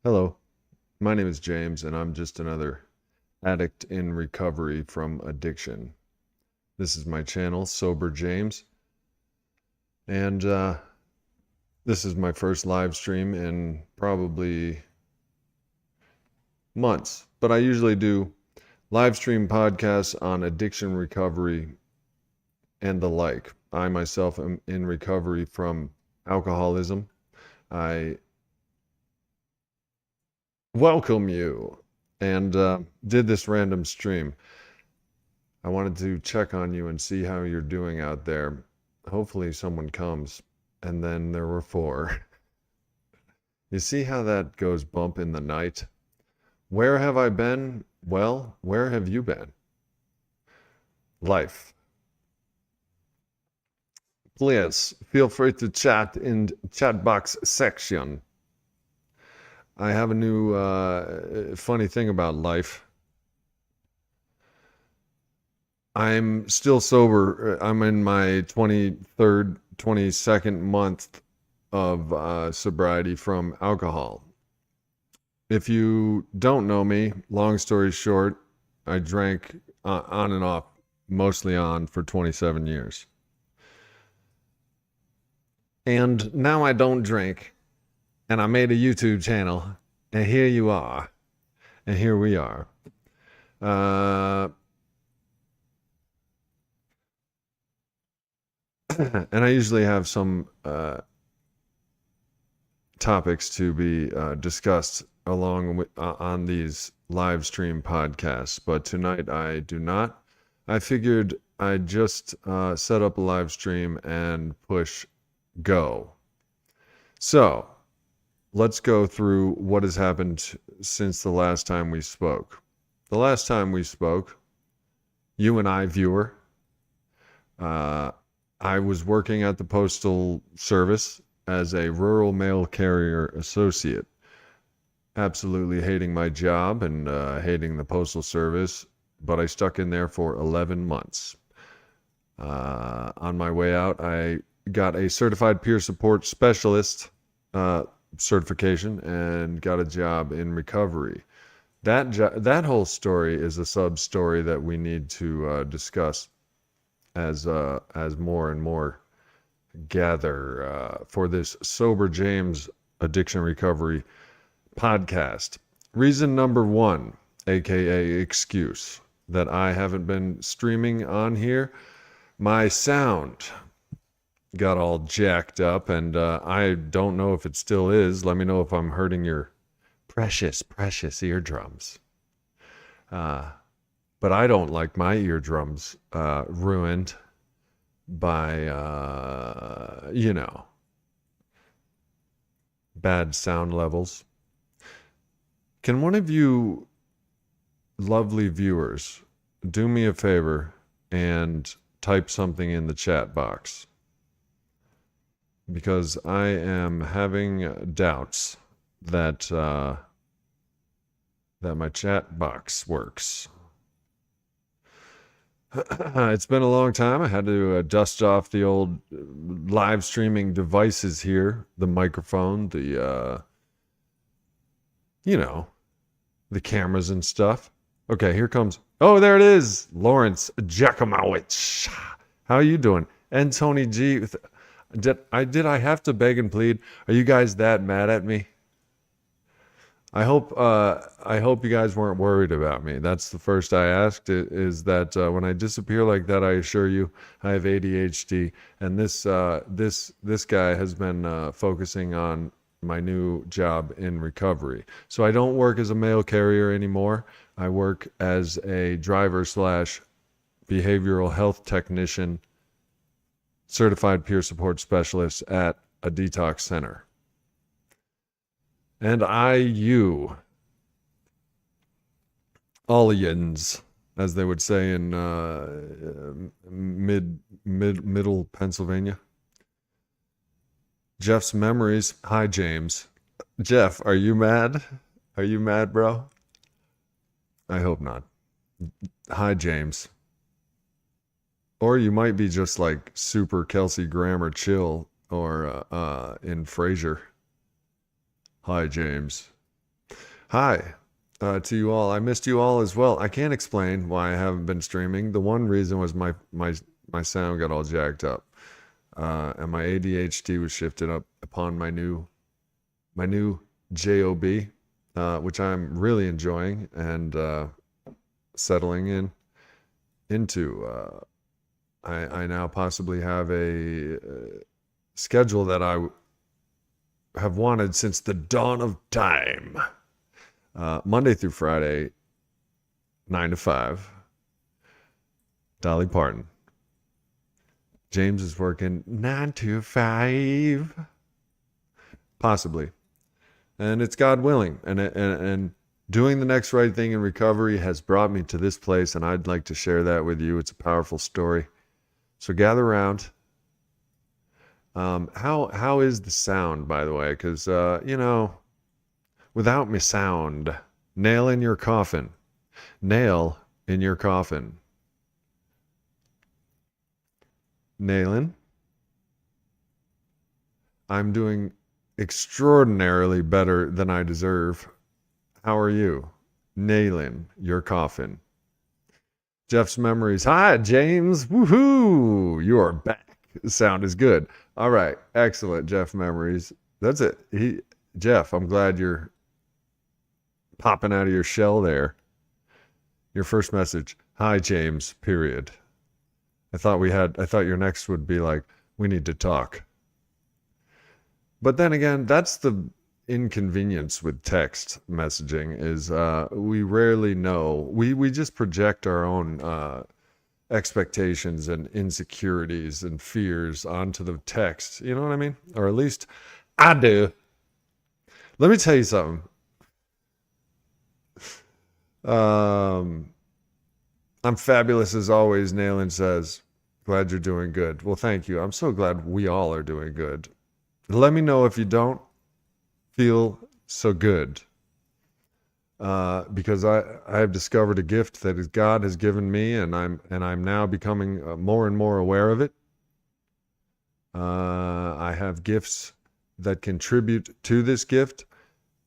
Hello, my name is James, and I'm just another addict in recovery from addiction. This is my channel, Sober James, and this is my first live stream in probably months. But I usually do live stream podcasts on addiction recovery and the like. I myself am in recovery from alcoholism. I welcome you and did this random stream. I wanted to check on you and see how you're doing out there. Hopefully someone comes. And then there were 4. You see how that goes bump in the night? Where have I been? Well, where have you been? Life. Please feel free to chat in chat box section. I have a new funny thing about life. I'm still sober. I'm in my 23rd, 22nd month of sobriety from alcohol. If you don't know me, long story short, I drank on and off, mostly on, for 27 years. And now I don't drink. And I made a YouTube channel. And here you are. And here we are. And I usually have some topics to be discussed along with on these live stream podcasts, but tonight I do not. I figured I'd just set up a live stream and push go. So let's go through what has happened since the last time we spoke. The last time we spoke, you and I, viewer, I was working at the Postal Service as a rural mail carrier associate. Absolutely hating my job and hating the Postal Service, but I stuck in there for 11 months. On my way out, I got a certified peer support specialist certification and got a job in recovery. That whole story is a sub story that we need to discuss as more and more gather for this Sober James Addiction Recovery podcast. Reason number 1, aka excuse, that I haven't been streaming on here. My sound got all jacked up, and I don't know if it still is. Let me know if I'm hurting your precious, precious eardrums. But I don't like my eardrums ruined by, bad sound levels. Can one of you lovely viewers do me a favor and type something in the chat box? Because I am having doubts that that my chat box works. It's been a long time. I had to dust off the old live streaming devices here, the microphone, the the cameras and stuff. Okay, here comes. Oh, there it is, Lawrence Jakimowicz. How are you doing? And Tony G. Did I have to beg and plead? Are you guys that mad at me? I hope you guys weren't worried about me. That's the first I asked, is that when I disappear like that, I assure you I have ADHD, and this guy has been focusing on my new job in recovery. So I don't work as a mail carrier anymore. I work as a driver / behavioral health technician, certified peer support specialist at a detox center. And you, aliens, as they would say in middle Pennsylvania. Jeff's memories. Hi, James. Jeff, are you mad? Are you mad, bro? I hope not. Hi, James. Or you might be just like super Kelsey Grammer chill in Frasier. Hi, James. Hi to you all. I missed you all as well. I can't explain why I haven't been streaming. The one reason was my sound got all jacked up, and my ADHD was shifted up upon my new job, which I'm really enjoying and settling into. I now possibly have a schedule that I have wanted since the dawn of time. Monday through Friday, 9 to 5. Dolly Parton. James is working 9 to 5. Possibly. And it's God willing. And doing the next right thing in recovery has brought me to this place, and I'd like to share that with you. It's a powerful story. So gather around. How is the sound, by the way? Because, without me sound, nail in your coffin. Nail in your coffin. Nailin'. I'm doing extraordinarily better than I deserve. How are you? Nailin' your coffin. Jeff's memories. Hi, James. Woohoo! You are back. The sound is good. All right. Excellent, Jeff memories. That's it. Jeff, I'm glad you're popping out of your shell there. Your first message. Hi, James, period. I thought your next would be like, we need to talk. But then again, that's the inconvenience with text messaging is we rarely know. We just project our own expectations and insecurities and fears onto the text. You know what I mean? Or at least I do. Let me tell you something. I'm fabulous as always, Nayland says. Glad you're doing good. Well, thank you. I'm so glad we all are doing good. Let me know if you don't feel so good. Because I have discovered a gift that God has given me, and I'm now becoming more and more aware of it. I have gifts that contribute to this gift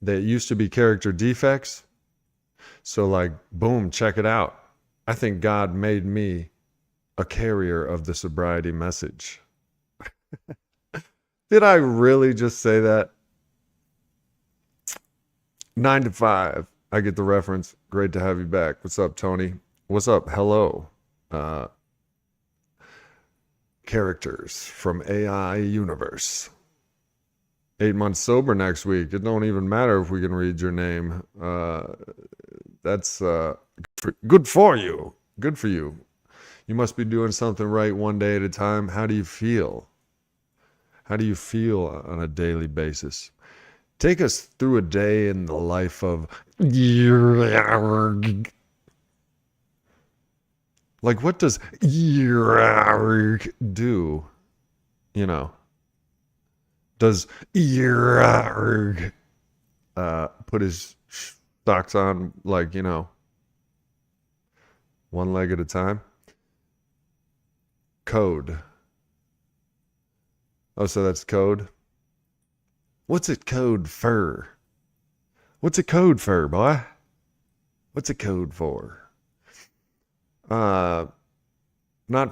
that used to be character defects. So like, boom, check it out. I think God made me a carrier of the sobriety message. Did I really just say that? 9 to 5. I get the reference. Great to have you back. What's up, Tony? What's up? Hello. Characters from AI Universe. 8 months sober next week. It don't even matter if we can read your name. That's good for you. Good for you. You must be doing something right one day at a time. How do you feel? How do you feel on a daily basis? Take us through a day in the life of... Like, what does do? You know. Does put his socks on, like, you know, one leg at a time? Code. Oh, so that's code? What's it code for? What's it code for, boy? What's it code for? Not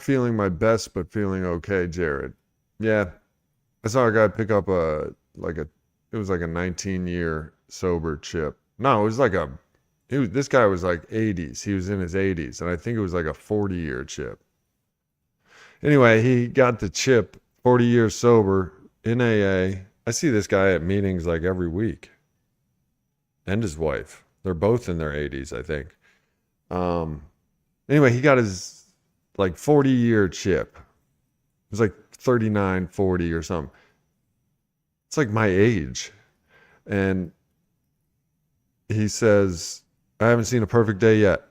feeling my best, but feeling okay, Jared. Yeah. I saw a guy pick up it was like a 19-year sober chip. No, it was like this guy was like 80s. He was in his 80s, and I think it was like a 40-year chip. Anyway, he got the chip, 40 years sober, in AA. I see this guy at meetings like every week. And his wife. They're both in their 80s, I think. Anyway, he got his like 40-year chip. It was like 39, 40 or something. It's like my age. And he says, I haven't seen a perfect day yet.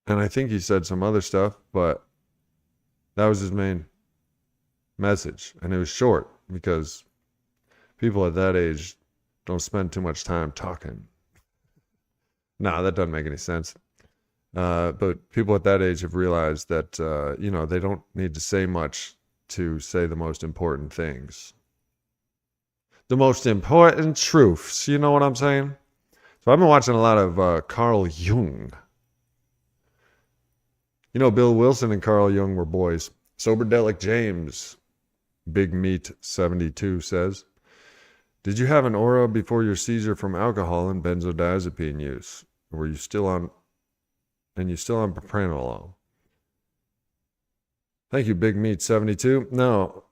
And I think he said some other stuff, but that was his main message. And it was short because people at that age don't spend too much time talking. No, that doesn't make any sense. But people at that age have realized that, they don't need to say much to say the most important things. The most important truths. You know what I'm saying? So I've been watching a lot of Carl Jung. Bill Wilson and Carl Jung were boys. Soberdelic James, Big Meat 72 says, did you have an aura before your seizure from alcohol and benzodiazepine use? Or were you still on propranolol? Thank you, Big Meat 72. No,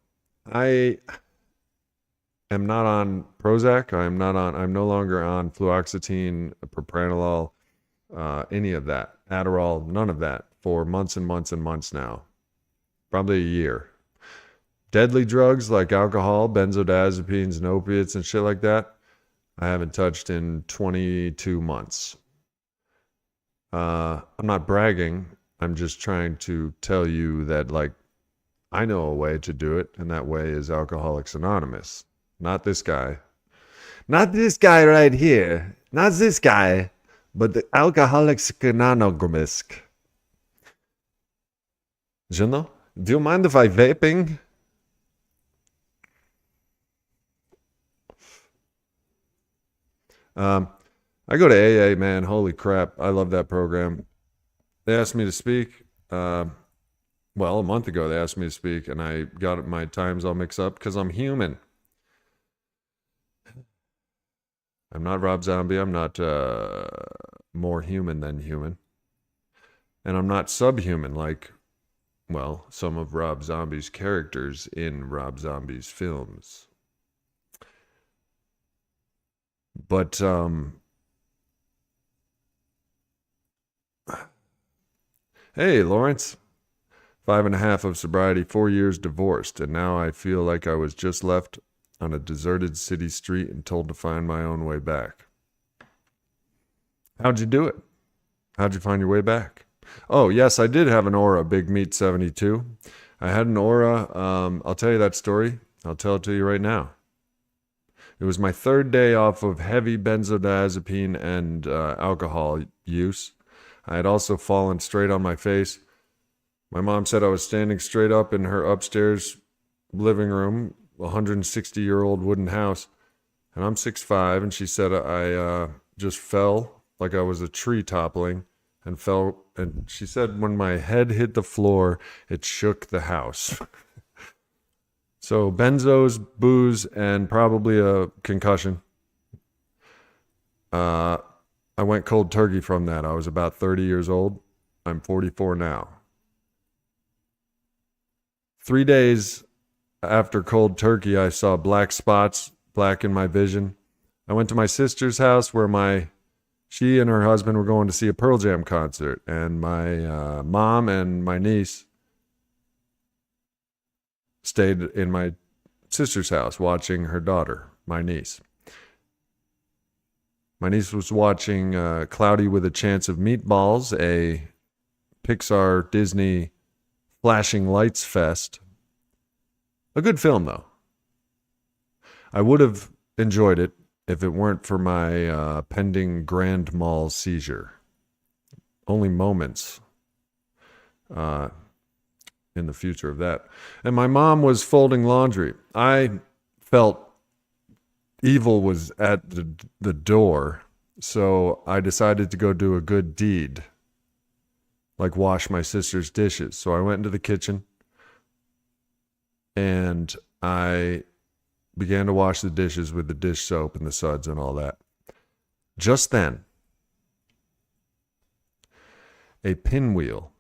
I am not on Prozac. I'm no longer on fluoxetine, propranolol, any of that. Adderall, none of that for months and months and months now. Probably a year. Deadly drugs like alcohol, benzodiazepines, and opiates and shit like that, I haven't touched in 22 months. I'm not bragging. I'm just trying to tell you that, I know a way to do it, and that way is Alcoholics Anonymous. Not this guy. Not this guy right here. Not this guy, but the Alcoholics Anonymous. Juno, do you mind if I vaping? I go to AA, man. Holy crap. I love that program. They asked me to speak. A month ago they asked me to speak, and I got my times all mixed up because I'm human. I'm not Rob Zombie. I'm not more human than human. And I'm not subhuman like, some of Rob Zombie's characters in Rob Zombie's films. But, hey, Lawrence. 5.5 of sobriety, 4 years divorced, and now I feel like I was just left on a deserted city street and told to find my own way back. How'd you do it? How'd you find your way back? Oh, yes, I did have an aura, Big Meat 72. I had an aura. I'll tell you that story. I'll tell it to you right now. It was my third day off of heavy benzodiazepine and alcohol use. I had also fallen straight on my face. My mom said I was standing straight up in her upstairs living room, 160-year-old wooden house, and I'm 6'5", and she said I just fell like I was a tree toppling and fell, and she said when my head hit the floor, it shook the house. So benzos, booze, and probably a concussion. I went cold turkey from that. I was about 30 years old. I'm 44 now. 3 days after cold turkey, I saw black spots, black in my vision. I went to my sister's house where she and her husband were going to see a Pearl Jam concert, and my mom and my niece stayed in my sister's house watching her daughter, my niece. My niece was watching Cloudy with a Chance of Meatballs, a Pixar Disney flashing lights fest. A good film, though. I would have enjoyed it if it weren't for my pending grand mal seizure. Only moments in the future of that. And my mom was folding laundry. I felt evil was at the door, so I decided to go do a good deed, like wash my sister's dishes. So I went into the kitchen and I began to wash the dishes with the dish soap and the suds and all that. Just then, a pinwheel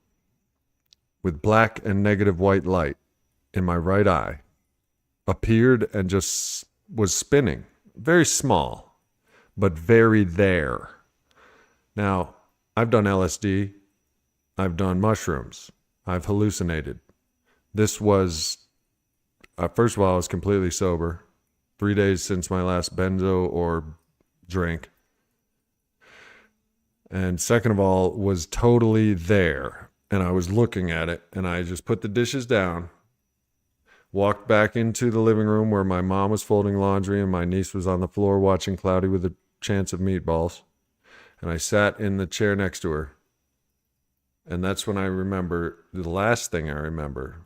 with black and negative white light in my right eye appeared and just was spinning. Very small, but very there. Now, I've done LSD. I've done mushrooms. I've hallucinated. This was, first of all, I was completely sober. 3 days since my last benzo or drink. And second of all, was totally there. And I was looking at it, and I just put the dishes down, walked back into the living room where my mom was folding laundry and my niece was on the floor watching Cloudy with a Chance of Meatballs. And I sat in the chair next to her. And that's when I remember, the last thing I remember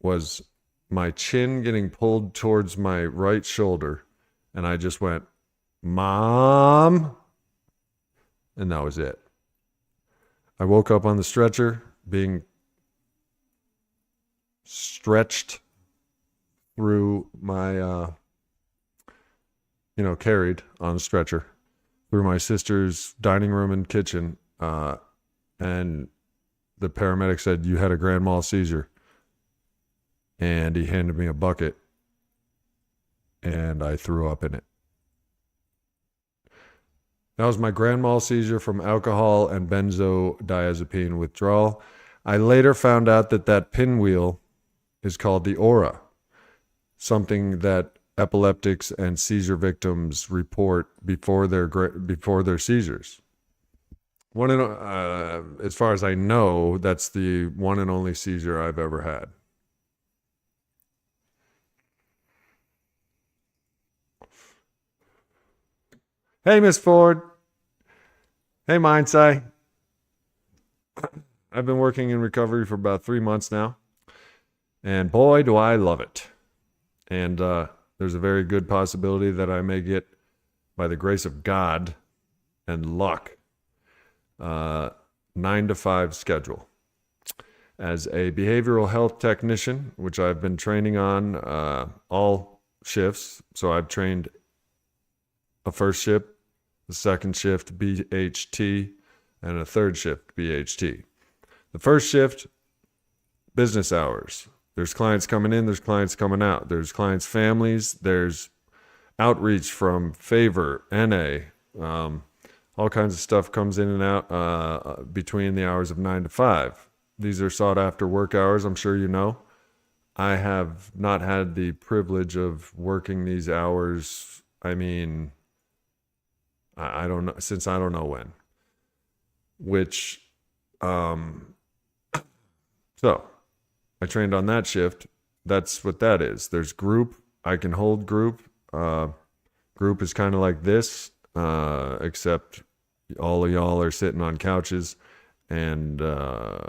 was my chin getting pulled towards my right shoulder. And I just went, Mom. And that was it. I woke up on the stretcher, being stretched through my, carried on a stretcher through my sister's dining room and kitchen. And the paramedic said, you had a grand mal seizure. And he handed me a bucket, and I threw up in it. That was my grand mal seizure from alcohol and benzodiazepine withdrawal. I later found out that pinwheel is called the aura, something that epileptics and seizure victims report before their seizures. As far as I know, that's the one and only seizure I've ever had. Hey, Miss Ford. Hey, Mindsai. I've been working in recovery for about 3 months now, and boy, do I love it. And there's a very good possibility that I may get, by the grace of God and luck, 9 to 5 schedule. As a behavioral health technician, which I've been training on all shifts, so I've trained a first shift, a second shift BHT, and a third shift BHT. The first shift, business hours. There's clients coming in, there's clients coming out. There's clients' families, there's outreach from Favor, NA, all kinds of stuff comes in and out between the hours of 9 to 5. These are sought after work hours, I'm sure you know. I have not had the privilege of working these hours. I mean, I don't know, since I don't know when. So I trained on that shift. That's what that is. There's group. I can hold group. Group is kind of like this, except all of y'all are sitting on couches, and I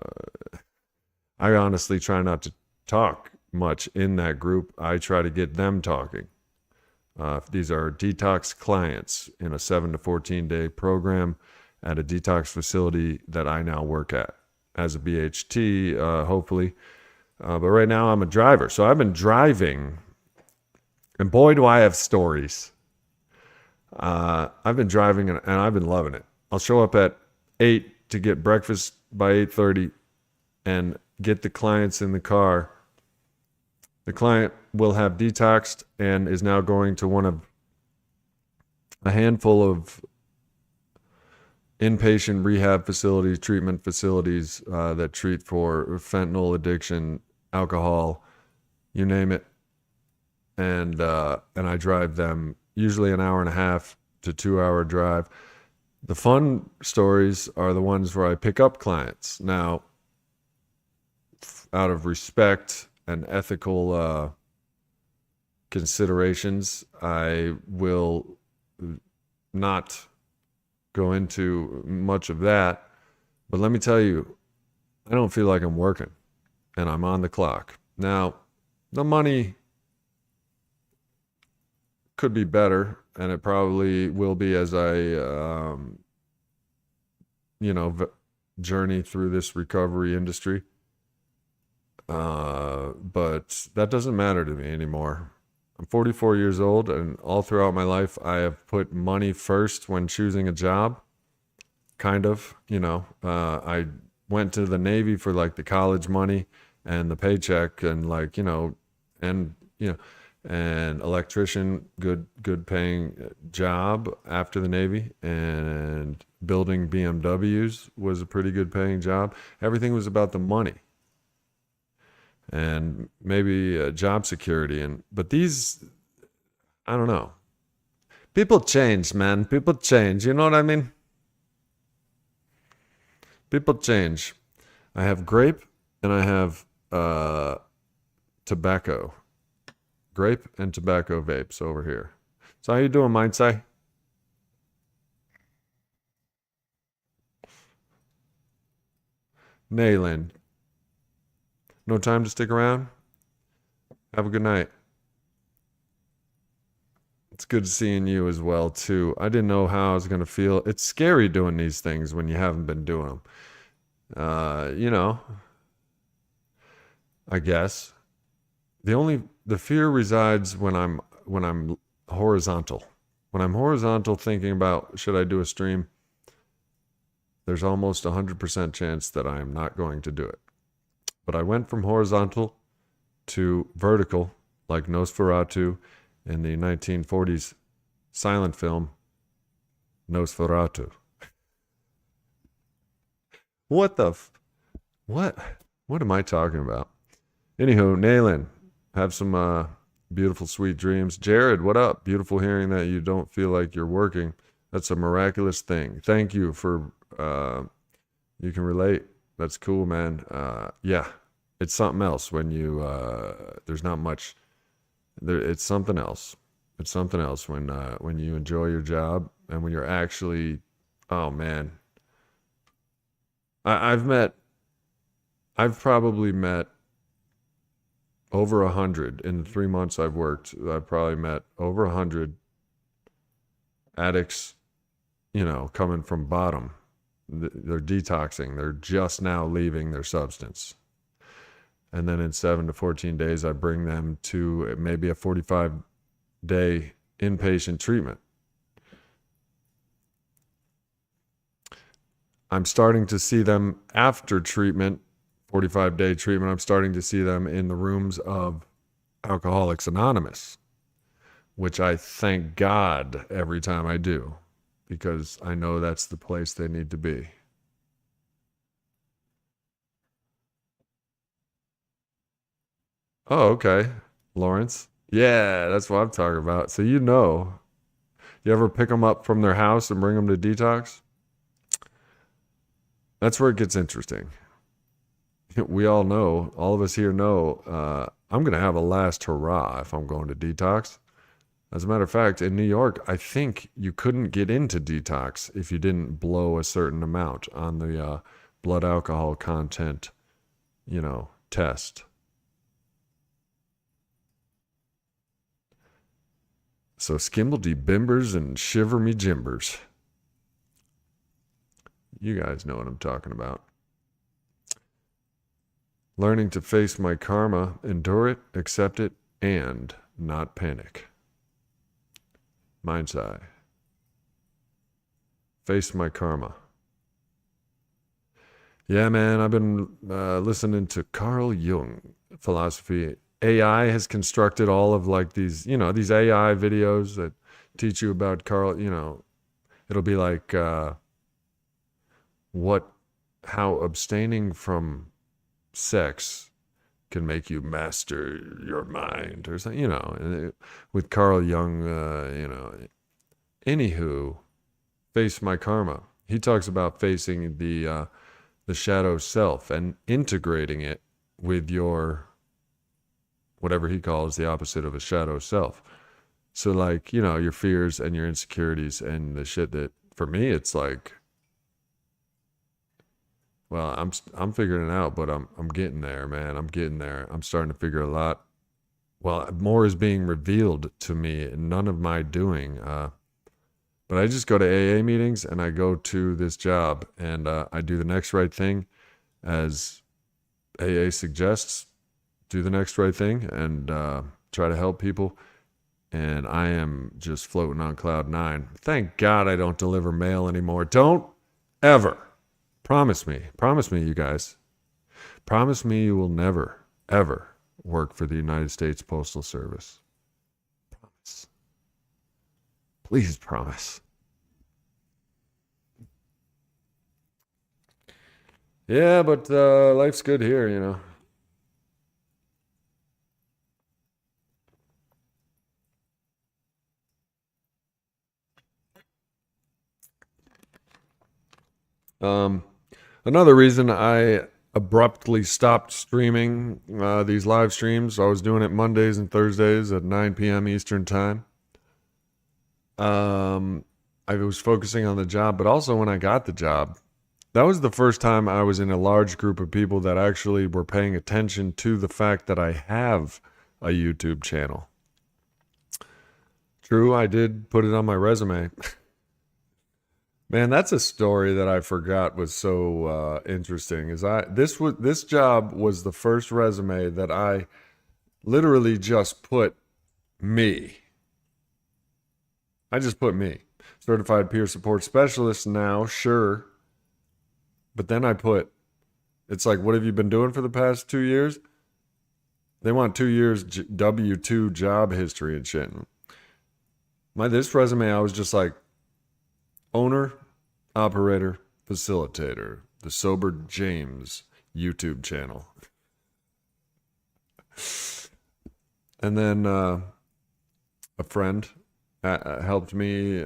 honestly try not to talk much in that group. I try to get them talking. These are detox clients in a 7 to 14 day program at a detox facility that I now work at as a BHT, hopefully. But right now I'm a driver. So I've been driving, and boy, do I have stories. I've been driving and I've been loving it. I'll show up at 8 to get breakfast by 8:30 and get the clients in the car. The client will have detoxed and is now going to one of a handful of inpatient rehab facilities, treatment facilities that treat for fentanyl addiction, alcohol, you name it. And I drive them usually an hour and a half to 2 hour drive. The fun stories are the ones where I pick up clients. Now, out of respect and ethical considerations, I will not go into much of that. But let me tell you, I don't feel like I'm working, and I'm on the clock. Now, the money could be better, and it probably will be as I, journey through this recovery industry. But that doesn't matter to me anymore. I'm 44 years old, and all throughout my life, I have put money first when choosing a job. Kind of, I went to the Navy for like the college money and the paycheck, and and electrician, good paying job after the Navy, and building BMWs was a pretty good paying job. Everything was about the money. And maybe job security, but these, I don't know. People change, man. People change. You know what I mean? People change. I have grape and I have tobacco. Grape and tobacco vapes over here. So how you doing, Mindsai? Naylin, no time to stick around? Have a good night. It's good seeing you as well, too. I didn't know how I was going to feel. It's scary doing these things when you haven't been doing them. You know, I guess. The fear resides when I'm horizontal. When I'm horizontal thinking about should I do a stream, there's almost 100% chance that I am not going to do it. But I went from horizontal to vertical, like Nosferatu in the 1940s silent film Nosferatu. What the what? What am I talking about? Anywho, Naylin, have some beautiful, sweet dreams. Jared, what up? Beautiful hearing that you don't feel like you're working. That's a miraculous thing. Thank you for you can relate. That's cool, man. Yeah, it's something else when you there's not much there. It's something else. It's something else when you enjoy your job and when you're actually, oh man, I've probably met over 100 in the 3 months I've worked. I've probably met over 100 addicts, coming from bottom. They're detoxing. They're just now leaving their substance. And then in 7 to 14 days, I bring them to maybe a 45-day inpatient treatment. I'm starting to see them after treatment, 45-day treatment. I'm starting to see them in the rooms of Alcoholics Anonymous, which I thank God every time I do, because I know that's the place they need to be. Oh, okay. Lawrence. Yeah, that's what I'm talking about. So you ever pick them up from their house and bring them to detox? That's where it gets interesting. We all know, all of us here know, I'm going to have a last hurrah if I'm going to detox. As a matter of fact, in New York, I think you couldn't get into detox if you didn't blow a certain amount on the blood alcohol content, test. So skimbledy bimbers and shiver me jimbers. You guys know what I'm talking about. Learning to face my karma, endure it, accept it, and not panic. Mind's eye. Face my karma. Yeah, man, I've been listening to Carl Jung philosophy. AI has constructed all of like these AI videos that teach you about Carl, it'll be like how abstaining from sex can make you master your mind or something, with Carl Jung, anywho, face my karma. He talks about facing the shadow self and integrating it with your whatever he calls the opposite of a shadow self. So like, your fears and your insecurities and the shit that for me, it's like, well, I'm figuring it out, but I'm getting there, man. I'm getting there. I'm starting to figure a lot. Well, more is being revealed to me, none of my doing. But I just go to AA meetings and I go to this job and I do the next right thing, as AA suggests. Do the next right thing and try to help people. And I am just floating on cloud nine. Thank God I don't deliver mail anymore. Don't ever. Promise me, you guys. Promise me you will never, ever work for the United States Postal Service. Promise. Please promise. Yeah, but life's good here, Another reason I abruptly stopped streaming these live streams, I was doing it Mondays and Thursdays at 9 p.m. Eastern Time. I was focusing on the job, but also when I got the job, That was the first time I was in a large group of people that actually were paying attention to the fact that I have a YouTube channel. True, I did put it on my resume. Man, that's a story that I forgot was so interesting. This job was the first resume that I literally just put me. I just put me. Certified peer support specialist now, sure. But then I put, it's like, what have you been doing for the past 2 years? They want 2 years W-2 job history and shit. This resume, I was just like, owner, operator, facilitator, the Sober James YouTube channel. And then a friend helped me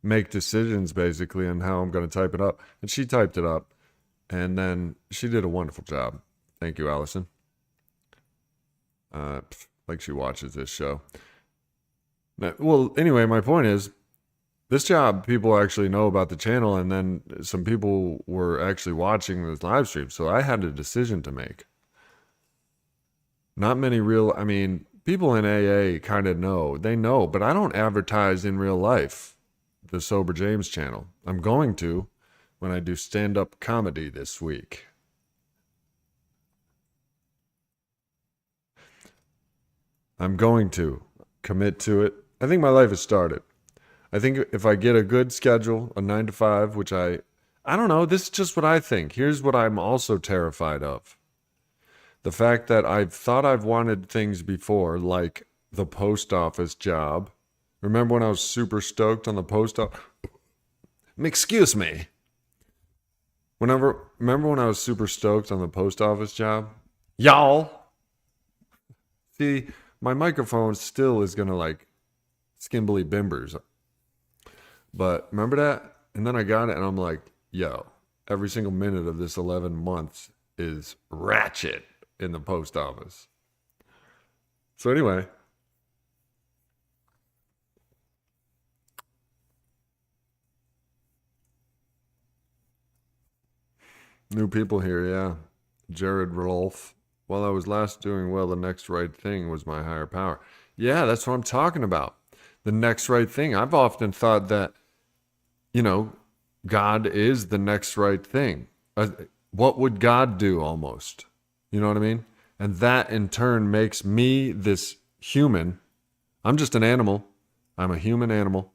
make decisions basically on how I'm going to type it up. And she typed it up. And then she did a wonderful job. Thank you, Allison. Like she watches this show. Well, anyway, my point is, this job, people actually know about the channel, and then some people were actually watching this live stream. So I had a decision to make. Not many people in AA kind of know. They know, but I don't advertise in real life the Sober James channel. I'm going to when I do stand-up comedy this week. I'm going to commit to it. I think my life has started. I think if I get a good schedule, a 9 to 5, which I don't know, this is just what I think. Here's what I'm also terrified of. The fact that I've thought I've wanted things before, like the post office job. Remember when I was super stoked on the post office? Excuse me. Remember when I was super stoked on the post office job? Y'all. See, my microphone still is going to like skimbly bimbers. But remember that? And then I got it and I'm like, yo, every single minute of this 11 months is ratchet in the post office. So anyway. New people here, yeah. Jared Rolfe. While I was last doing well, the next right thing was my higher power. Yeah, that's what I'm talking about. The next right thing. I've often thought that, God is the next right thing. What would God do almost? You know what I mean? And that in turn makes me this human. I'm just an animal. I'm a human animal.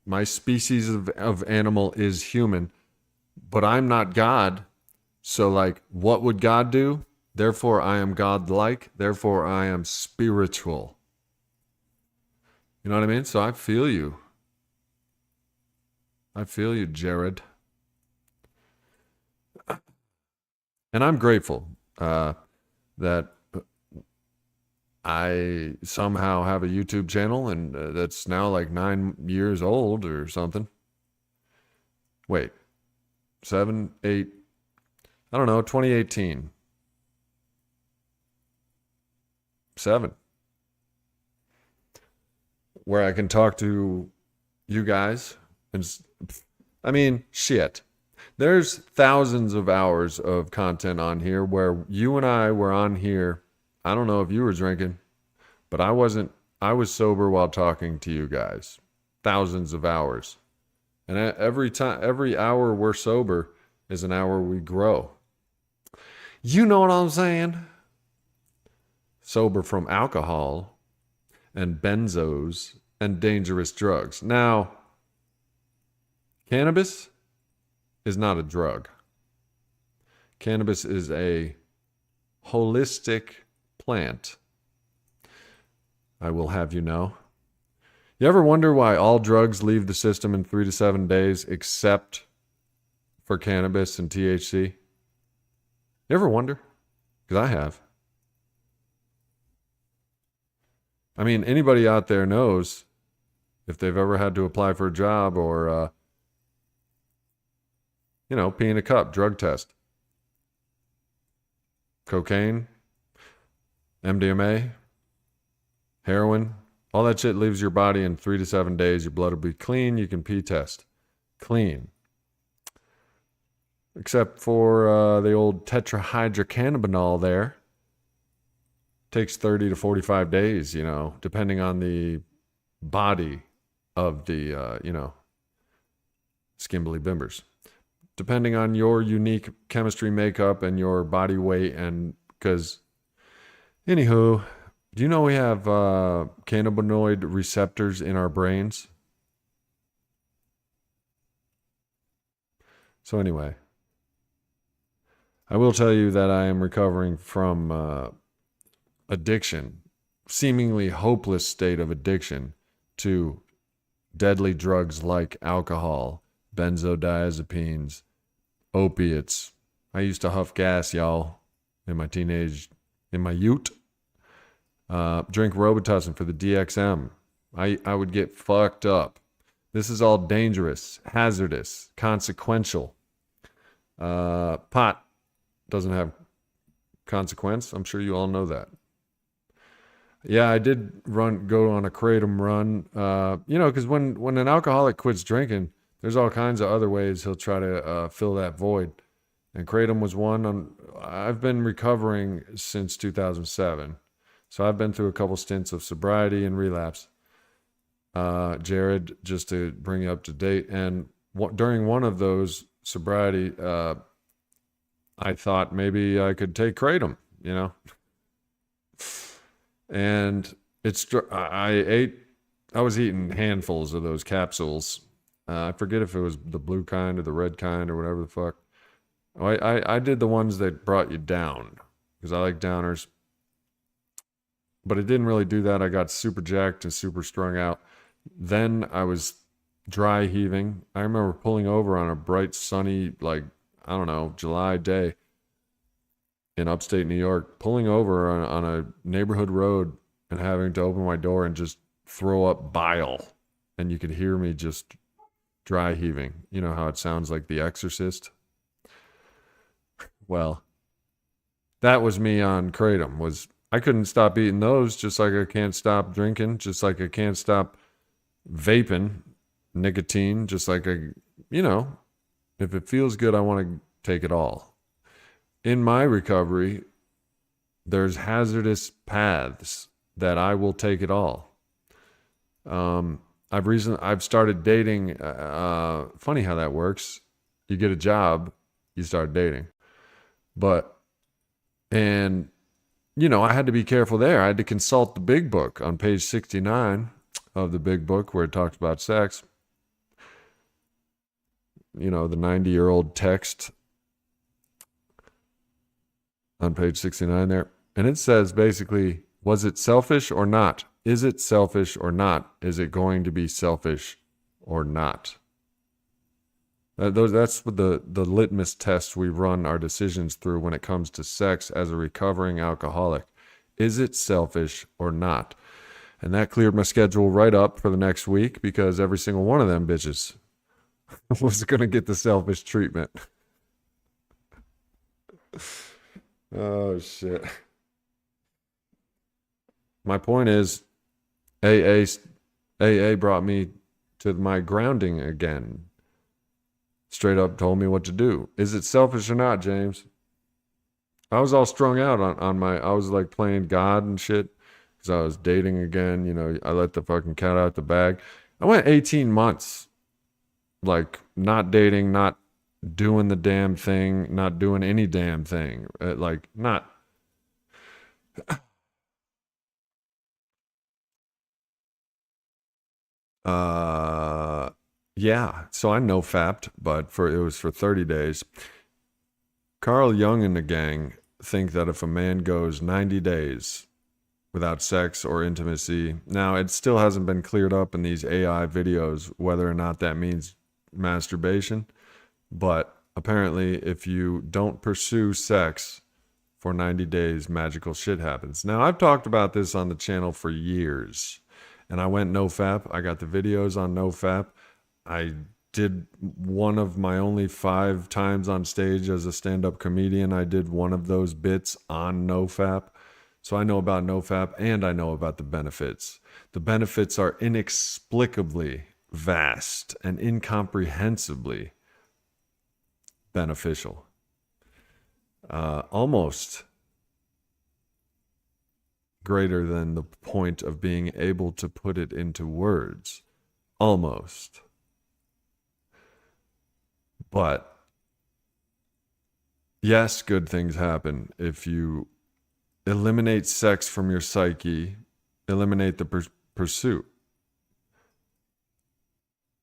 My species of animal is human. But I'm not God. So like, what would God do? Therefore, I am God-like. Therefore, I am spiritual. You know what I mean? So I feel you. I feel you, Jared. And I'm grateful that I somehow have a YouTube channel, and that's now like 9 years old or something. Wait, 7, 8, I don't know, 2018. 7. Where I can talk to you guys. And shit. There's thousands of hours of content on here where you and I were on here. I don't know if you were drinking, but I wasn't. I was sober while talking to you guys. Thousands of hours. And every hour we're sober is an hour we grow. You know what I'm saying? Sober from alcohol and benzos and dangerous drugs. Now, cannabis is not a drug. Cannabis is a holistic plant. I will have you know. You ever wonder why all drugs leave the system in 3 to 7 days except for cannabis and THC? You ever wonder? Because I have. Anybody out there knows if they've ever had to apply for a job or, pee in a cup, drug test. Cocaine, MDMA, heroin, all that shit leaves your body in 3 to 7 days. Your blood will be clean. You can pee test. Clean. except for the old tetrahydrocannabinol there. Takes 30 to 45 days, depending on the body of the, skimbly bimbers. Depending on your unique chemistry makeup and your body weight, and because, anywho, do you know we have cannabinoid receptors in our brains? So anyway, I will tell you that I am recovering from addiction, seemingly hopeless state of addiction to deadly drugs like alcohol, benzodiazepines, opiates. I used to huff gas, y'all, in my youth. Drink Robitussin for the DXM. I would get fucked up. This is all dangerous, hazardous, consequential. Pot doesn't have consequence. I'm sure you all know that. Yeah, I did go on a kratom run. Because when an alcoholic quits drinking, there's all kinds of other ways he'll try to fill that void. And kratom was one. I've been recovering since 2007. So I've been through a couple stints of sobriety and relapse. Jared, just to bring you up to date. And during one of those sobriety, I thought maybe I could take kratom, And I was eating handfuls of those capsules. I forget if it was the blue kind or the red kind or whatever the fuck. I did the ones that brought you down because I like downers. But it didn't really do that. I got super jacked and super strung out. Then I was dry heaving. I remember pulling over on a bright, sunny, July day in upstate New York, pulling over on a neighborhood road and having to open my door and just throw up bile. And you could hear me just dry heaving. You know how it sounds like The Exorcist? Well, that was me on kratom. I couldn't stop eating those, just like I can't stop drinking, just like I can't stop vaping nicotine, just like if it feels good, I want to take it all. In my recovery, there's hazardous paths that I will take it all. I've started dating. Funny how that works. You get a job, you start dating, I had to be careful there. I had to consult the big book on page 69 of the big book where it talks about sex. The 90-year-old text on page 69 there. And it says basically, was it selfish or not? Is it selfish or not? Is it going to be selfish or not? That's the litmus test we run our decisions through when it comes to sex as a recovering alcoholic. Is it selfish or not? And that cleared my schedule right up for the next week because every single one of them bitches was going to get the selfish treatment. Oh, shit. My point is, AA brought me to my grounding again. Straight up told me what to do. Is it selfish or not, James? I was all strung out I was like playing God and shit because I was dating again. I let the fucking cat out the bag. I went 18 months, like not dating, not doing the damn thing, not doing any damn thing. Yeah, so I no fapped, but it was for 30 days. Carl Jung and the gang think that if a man goes 90 days without sex or intimacy, now it still hasn't been cleared up in these AI videos whether or not that means masturbation, but apparently if you don't pursue sex for 90 days, magical shit happens. Now, I've talked about this on the channel for years, and I went no fap. I got the videos on no fap. I did one of my only 5 times on stage as a stand-up comedian. I did one of those bits on NoFap. So I know about NoFap and I know about the benefits. The benefits are inexplicably vast and incomprehensibly beneficial. Almost greater than the point of being able to put it into words. Almost. But yes, good things happen if you eliminate sex from your psyche, eliminate the pursuit.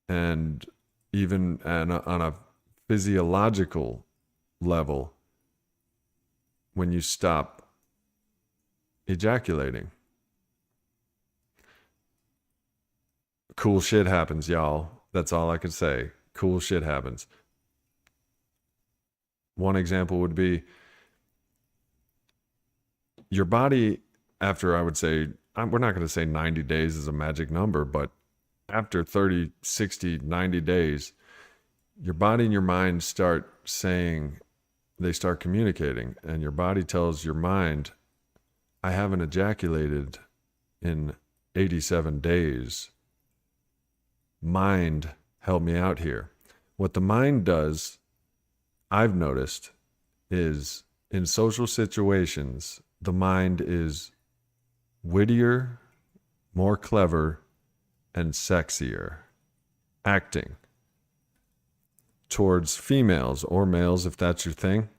And even on a physiological level, when you stop ejaculating, cool shit happens, y'all. That's all I can say. Cool shit happens. One example would be your body, after, I would say, we're not going to say 90 days is a magic number, but after 30, 60, 90 days, your body and your mind start saying, they start communicating, and your body tells your mind, I haven't ejaculated in 87 days. Mind, help me out here. What the mind does, I've noticed, is in social situations, the mind is wittier, more clever, and sexier acting towards females or males, if that's your thing.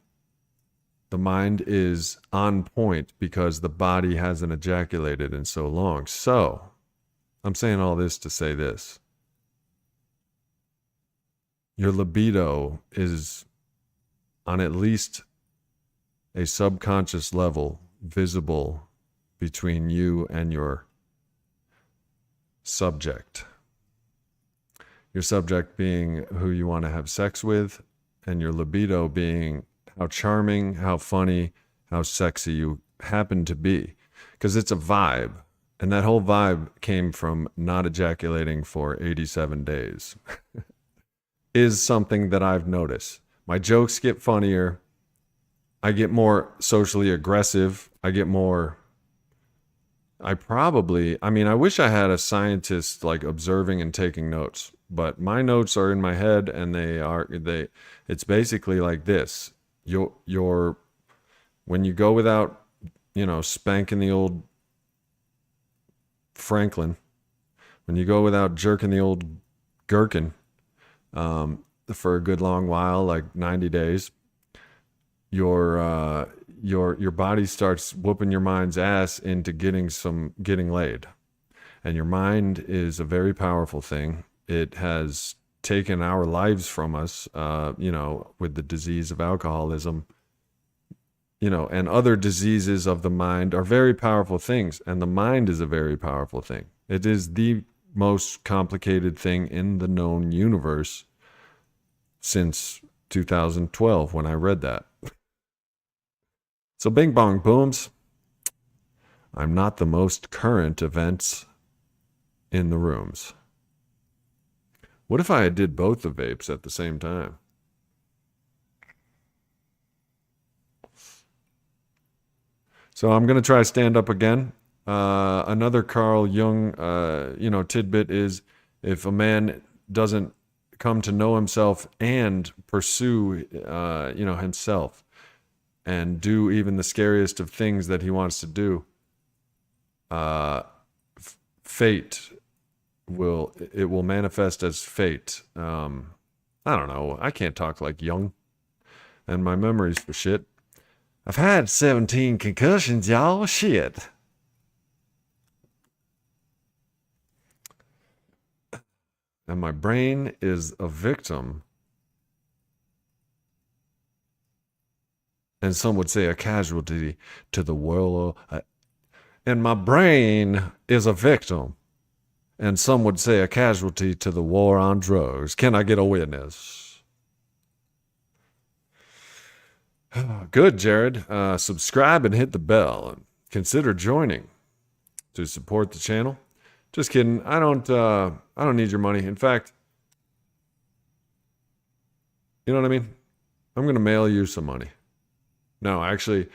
The mind is on point because the body hasn't ejaculated in so long. So I'm saying all this to say this. Your libido is on at least a subconscious level visible between you and your subject. Your subject being who you want to have sex with, and your libido being how charming, how funny, how sexy you happen to be. Because it's a vibe. And that whole vibe came from not ejaculating for 87 days. Is something that I've noticed. My jokes get funnier. I get more socially aggressive. I wish I had a scientist like observing and taking notes, but my notes are in my head, and it's basically like this. When you go without, spanking the old Franklin, when you go without jerking the old gherkin, for a good long while, like 90 days, your body starts whooping your mind's ass into getting laid. And your mind is a very powerful thing. It has taken our lives from us, with the disease of alcoholism, and other diseases of the mind are very powerful things. And the mind is a very powerful thing. It is the most complicated thing in the known universe since 2012 when I read that. So bing bong booms. I'm not the most current events in the rooms. What if I did both the vapes at the same time? So I'm going to try stand up again. Another Carl Jung, tidbit is, if a man doesn't come to know himself and pursue, himself, and do even the scariest of things that he wants to do, fate will manifest as fate. I don't know. I can't talk like Jung, and my memory's for shit. I've had 17 concussions, y'all. Shit. And my brain is a victim. And some would say a casualty to the world. And my brain is a victim. And some would say a casualty to the war on drugs. Can I get a witness? Good, Jared. Subscribe and hit the bell. And consider joining to support the channel. Just kidding. I don't need your money. In fact, you know what I mean? I'm going to mail you some money. No, actually,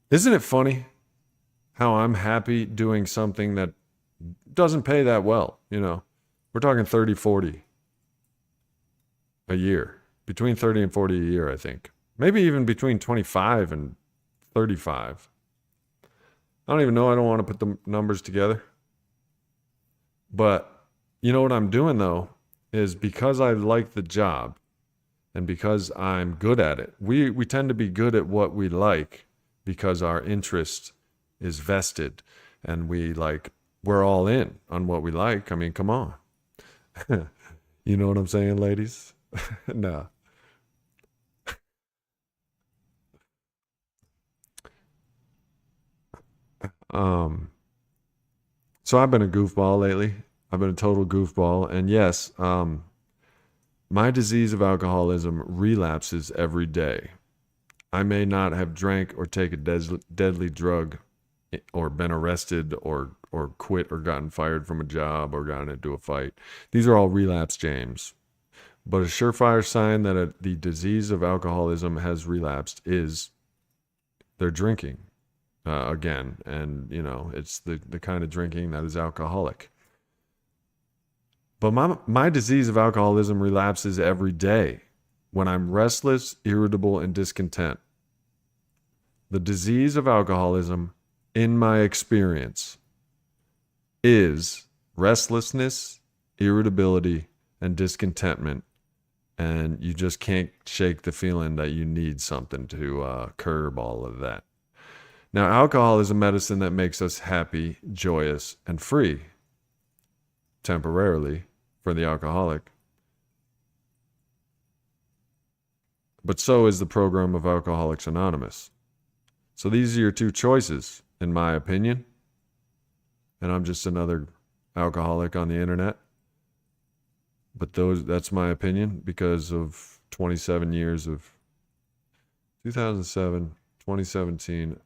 isn't it funny how I'm happy doing something that doesn't pay that well? We're talking 30, 40 a year, between 30 and 40 a year, I think. Maybe even between 25 and 35. I don't even know. I don't want to put the numbers together. But you know what I'm doing, though, is because I like the job and because I'm good at it. We tend to be good at what we like because our interest is vested and we're all in on what we like. I mean, come on. You know what I'm saying, ladies? No. Um, so I've been a goofball lately. I've been a total goofball. And yes, my disease of alcoholism relapses every day. I may not have drank or take a deadly drug or been arrested or quit or gotten fired from a job or gotten into a fight. These are all relapse James. But a surefire sign that the disease of alcoholism has relapsed is they're drinking again. And, it's the kind of drinking that is alcoholic. But my disease of alcoholism relapses every day when I'm restless, irritable, and discontent. The disease of alcoholism, in my experience, is restlessness, irritability, and discontentment. And you just can't shake the feeling that you need something to curb all of that. Now, alcohol is a medicine that makes us happy, joyous, and free, temporarily, for the alcoholic. But so is the program of Alcoholics Anonymous. So these are your two choices, in my opinion. And I'm just another alcoholic on the internet. But that's my opinion because of 27 years of 2007, 2017.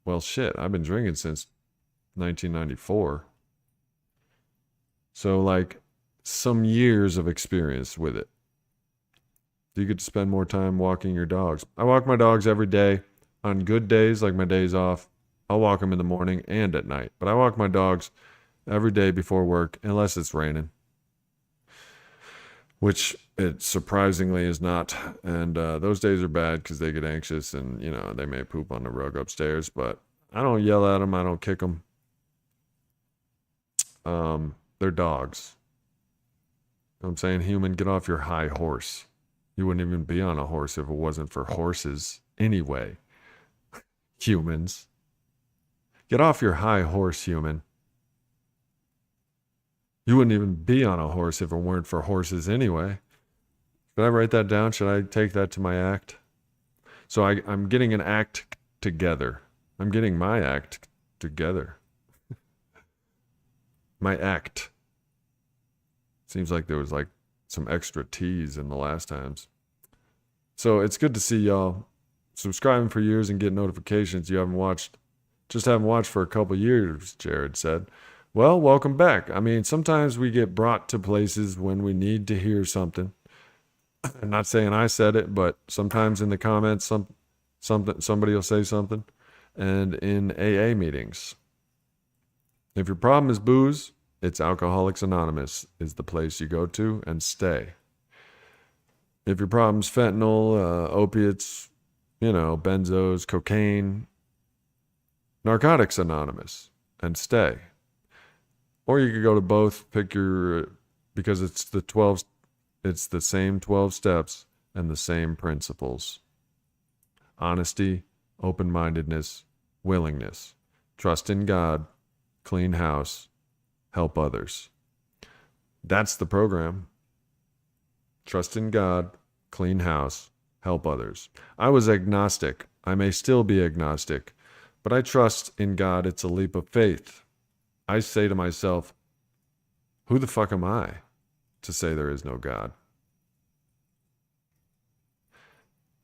Well, shit, I've been drinking since 1994. So, some years of experience with it. You get to spend more time walking your dogs. I walk my dogs every day. On good days, like my days off, I'll walk them in the morning and at night. But I walk my dogs every day before work, unless it's raining, which it surprisingly is not. And those days are bad because they get anxious and, they may poop on the rug upstairs. But I don't yell at them. I don't kick them. They're dogs. You know what I'm saying? Human, get off your high horse. You wouldn't even be on a horse if it wasn't for horses anyway. Humans. Get off your high horse, human. You wouldn't even be on a horse if it weren't for horses anyway. Should I write that down? Should I take that to my act? So I'm getting an act together. I'm getting my act together. My act. Seems like there was some extra T's in the last times. So it's good to see y'all subscribing for years and get notifications. You haven't watched for a couple years, Jared said. Well, welcome back. I mean, sometimes we get brought to places when we need to hear something. I'm not saying I said it, but sometimes in the comments, somebody will say something. And in AA meetings. If your problem is booze, it's Alcoholics Anonymous is the place you go to and stay. If your problem's fentanyl, opiates, benzos, cocaine, Narcotics Anonymous and stay. Or you could go to both, because it's the same 12 steps and the same principles. Honesty, open-mindedness, willingness, trust in God, clean house, help others. That's the program. Trust in God, clean house, help others. I was agnostic. I may still be agnostic, but I trust in God. It's a leap of faith. I say to myself, who the fuck am I to say there is no God?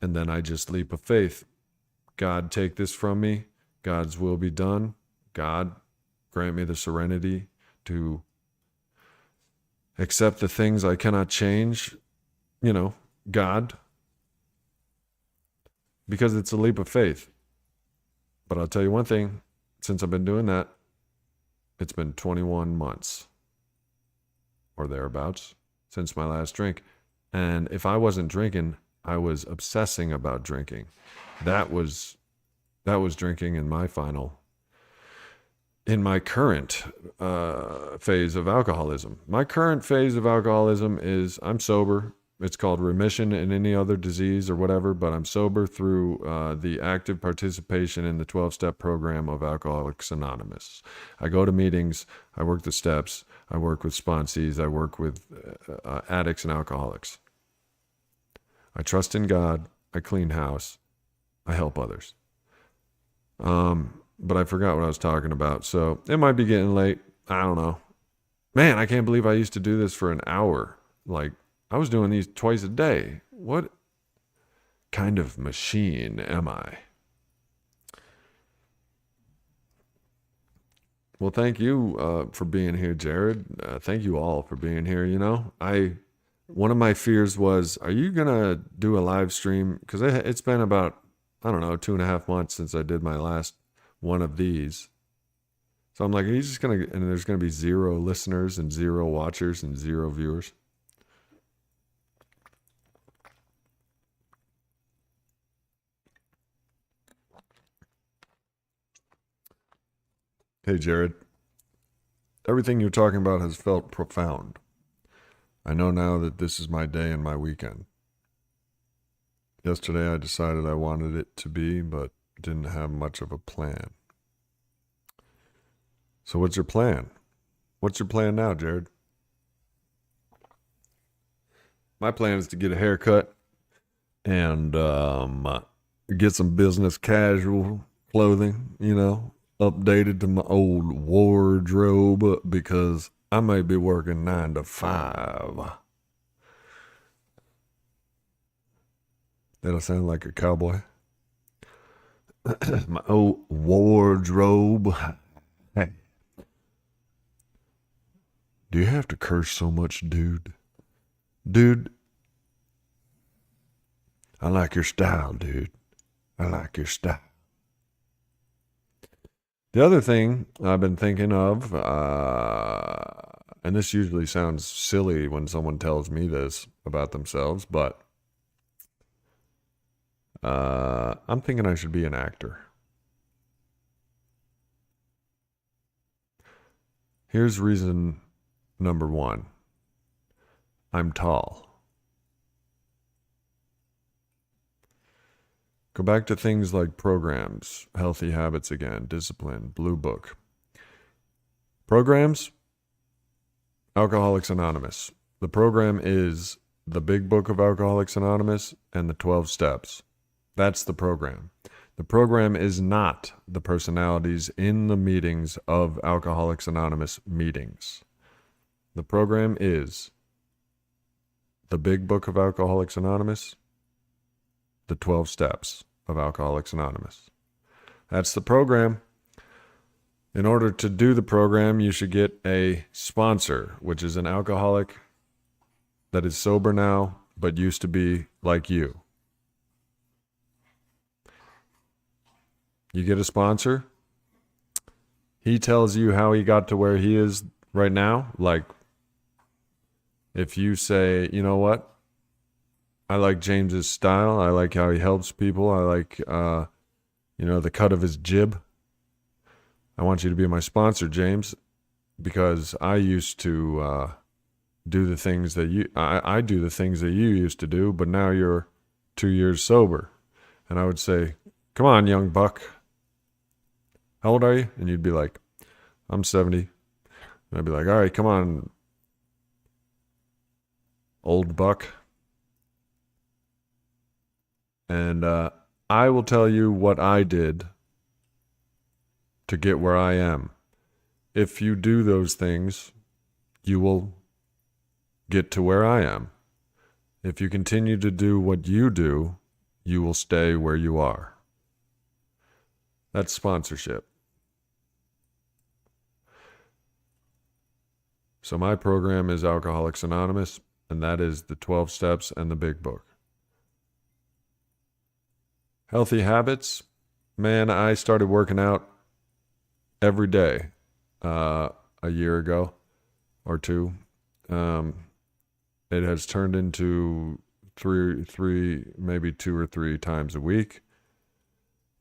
And then I just leap of faith. God, take this from me. God's will be done. God, grant me the serenity to accept the things I cannot change. God. Because it's a leap of faith. But I'll tell you one thing. Since I've been doing that, it's been 21 months or thereabouts since my last drink. And if I wasn't drinking, I was obsessing about drinking. That was drinking in my current phase of alcoholism. My current phase of alcoholism is I'm sober. It's called remission in any other disease or whatever, but I'm sober through the active participation in the 12-step program of Alcoholics Anonymous. I go to meetings. I work the steps. I work with sponsees. I work with addicts and alcoholics. I trust in God. I clean house. I help others. But I forgot what I was talking about. So it might be getting late. I don't know. Man, I can't believe I used to do this for an hour. Like, I was doing these twice a day. What kind of machine am I? Well, thank you for being here, Jared. Thank you all for being here. You know, one of my fears was, are you going to do a live stream? Because it's been about, I don't know, 2.5 months since I did my last one of these. So I'm like, are you just going to, and there's going to be 0 listeners and 0 watchers and 0 viewers? Hey, Jared. Everything you're talking about has felt profound. I know now that this is my day and my weekend. Yesterday I decided I wanted it to be, but didn't have much of a plan. So what's your plan? What's your plan now, Jared? My plan is to get a haircut and get some business casual clothing, you know, updated to my old wardrobe because I may be working 9 to 5. That'll sound like a cowboy. My old wardrobe. Hey. Do you have to curse so much, dude? Dude, I like your style, dude. I like your style. The other thing I've been thinking of, and this usually sounds silly when someone tells me this about themselves, but I'm thinking I should be an actor. Here's reason number 1. I'm tall. Go back to things like programs, healthy habits again, discipline, blue book. Programs, Alcoholics Anonymous. The program is the big book of Alcoholics Anonymous and the 12 steps. That's the program. The program is not the personalities in the meetings of Alcoholics Anonymous meetings. The program is the big book of Alcoholics Anonymous, the 12 steps of Alcoholics Anonymous. That's the program. In order to do the program, you should get a sponsor, which is an alcoholic that is sober now, but used to be like you. You get a sponsor. He tells you how he got to where he is right now. Like, if you say, you know what? I like James's style. I like how he helps people. I like, the cut of his jib. I want you to be my sponsor, James, because I used to do the things that I do the things that you used to do, but now you're 2 years sober. And I would say, come on, young buck. How old are you? And you'd be like, I'm 70. And I'd be like, all right, come on, old buck. And I will tell you what I did to get where I am. If you do those things, you will get to where I am. If you continue to do what you do, you will stay where you are. That's sponsorship. So my program is Alcoholics Anonymous, and that is the 12 steps and the big book. Healthy habits. Man, I started working out every day a year ago or 2. It has turned into three, maybe 2 or 3 times a week.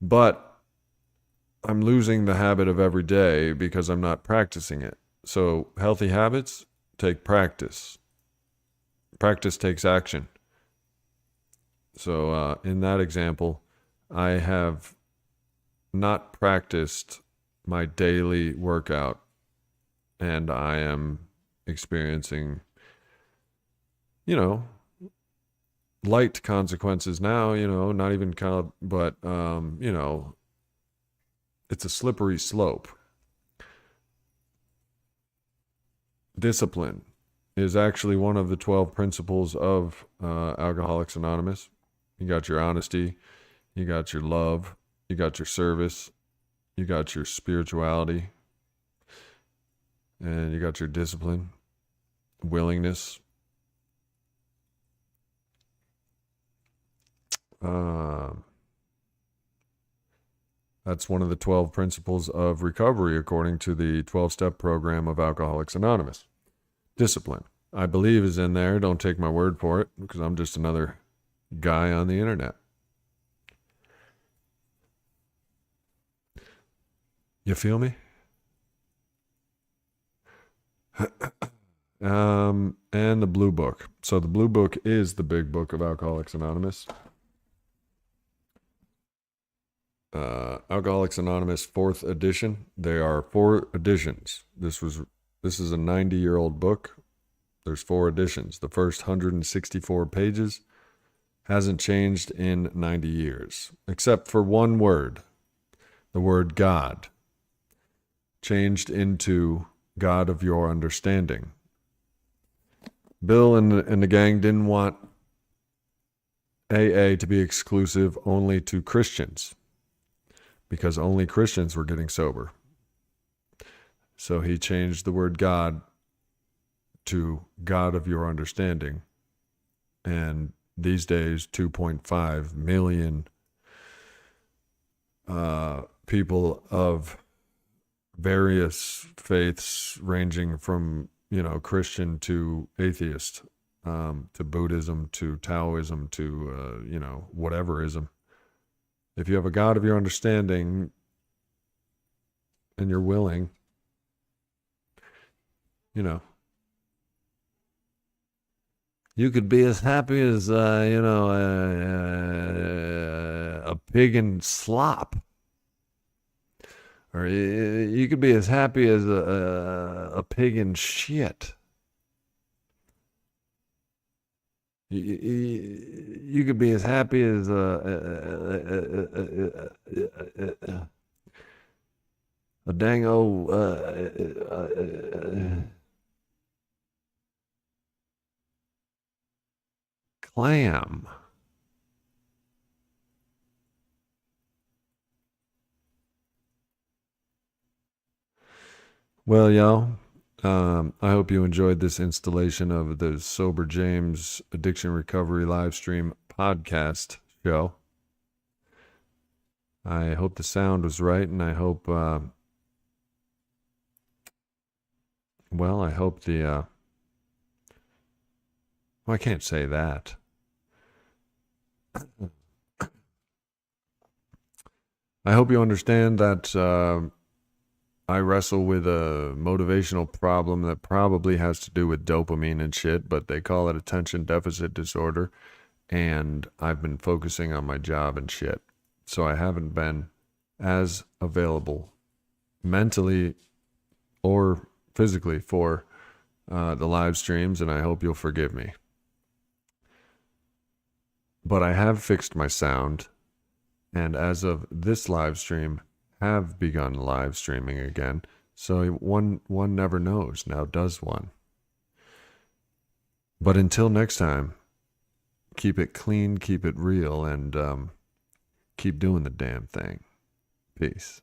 But I'm losing the habit of every day because I'm not practicing it. So healthy habits take practice. Practice takes action. So in that example, I have not practiced my daily workout, and I am experiencing, light consequences now, not even but, it's a slippery slope. Discipline is actually one of the 12 principles of Alcoholics Anonymous. You got your honesty, you got your love, you got your service, you got your spirituality, and you got your discipline, willingness. That's one of the 12 principles of recovery according to the 12-step program of Alcoholics Anonymous. Discipline, I believe, is in there. Don't take my word for it, because I'm just another guy on the internet. You feel me? And the blue book. So the blue book is the big book of Alcoholics Anonymous. Alcoholics Anonymous 4th edition. There are 4 editions. This is a 90-year-old book. There's 4 editions. The first 164 pages hasn't changed in 90 years, except for one word, the word God, changed into God of your understanding. Bill and the gang didn't want AA to be exclusive only to Christians, because only Christians were getting sober. So he changed the word God to God of your understanding. And these days, 2.5 million people of various faiths, ranging from, Christian to atheist, to Buddhism, to Taoism, to, whateverism. If you have a God of your understanding and you're willing, you could be as happy as, a pig in slop. Or you could be as happy as a pig in shit. You could be as happy as a dang old clam. Well, y'all, I hope you enjoyed this installation of the Sober James Addiction Recovery live stream podcast show. I hope the sound was right, and I hope, I hope I can't say that. I hope you understand that I wrestle with a motivational problem that probably has to do with dopamine and shit, but they call it attention deficit disorder, and I've been focusing on my job and shit. So I haven't been as available mentally or physically for the live streams, and I hope you'll forgive me. But I have fixed my sound, and as of this live stream, have begun live streaming again. So one never knows. Now does one. But until next time, keep it clean, keep it real, and keep doing the damn thing. Peace.